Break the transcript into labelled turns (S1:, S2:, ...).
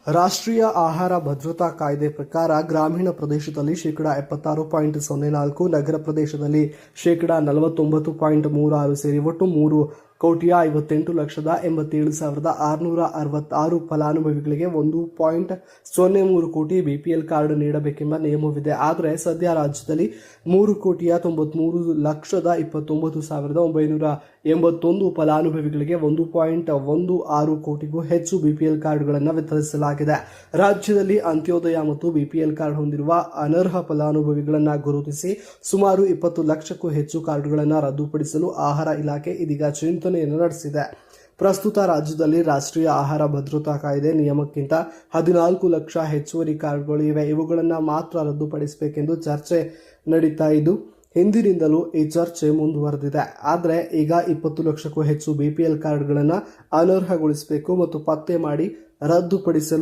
S1: ರಾಷ್ಟ್ರೀಯ ಆಹಾರ ಭದ್ರತಾ ಕಾಯ್ದೆ ಪ್ರಕಾರ ಗ್ರಾಮೀಣ ಪ್ರದೇಶದಲ್ಲಿ ಶೇಕಡಾ 76.04, ನಗರ ಪ್ರದೇಶದಲ್ಲಿ ಶೇಕಡಾ 49.36 ಸೇರಿ ಒಟ್ಟು 3,58,87,666 ಫಲಾನುಭವಿಗಳಿಗೆ 1.03 ಕೋಟಿ ಬಿಪಿಎಲ್ ಕಾರ್ಡ್ ನೀಡಬೇಕೆಂಬ ನಿಯಮವಿದೆ. ಆದರೆ ಸದ್ಯ ರಾಜ್ಯದಲ್ಲಿ 3,93,29,981 ಫಲಾನುಭವಿಗಳಿಗೆ 1.16 ಕೋಟಿಗೂ ಹೆಚ್ಚು ಬಿಪಿಎಲ್ ಕಾರ್ಡ್ಗಳನ್ನು ವಿತರಿಸಲಾಗಿದೆ. ರಾಜ್ಯದಲ್ಲಿ ಅಂತ್ಯೋದಯ ಮತ್ತು ಬಿಪಿಎಲ್ ಕಾರ್ಡ್ ಹೊಂದಿರುವ ಅನರ್ಹ ಫಲಾನುಭವಿಗಳನ್ನು ಗುರುತಿಸಿ ಸುಮಾರು 20 ಲಕ್ಷಕ್ಕೂ ಹೆಚ್ಚು ಕಾರ್ಡ್ಗಳನ್ನು ರದ್ದುಪಡಿಸಲು ಆಹಾರ ಇಲಾಖೆ ಇದೀಗ ಚಿಂತನೆಯನ್ನು ನಡೆಸಿದೆ. ಪ್ರಸ್ತುತ ರಾಜ್ಯದಲ್ಲಿ ರಾಷ್ಟ್ರೀಯ ಆಹಾರ ಭದ್ರತಾ ಕಾಯ್ದೆ ನಿಯಮಕ್ಕಿಂತ 14 ಲಕ್ಷ ಹೆಚ್ಚುವರಿ ಕಾರ್ಡ್ಗಳು ಇವೆ. ಇವುಗಳನ್ನು ಮಾತ್ರ ರದ್ದುಪಡಿಸಬೇಕೆಂದು ಚರ್ಚೆ ನಡೀತಾ ಇದ್ದು, ಹಿಂದಿನಿಂದಲೂ ಈ ಚರ್ಚೆ ಮುಂದುವರೆದಿದೆ. ಆದರೆ ಈಗ 20 ಲಕ್ಷಕ್ಕೂ ಹೆಚ್ಚು ಬಿಪಿಎಲ್ ಕಾರ್ಡ್ಗಳನ್ನು ಅನರ್ಹಗೊಳಿಸಬೇಕು ಮತ್ತು ಪತ್ತೆ ಮಾಡಿ ರದ್ದುಪಡಿಸಲು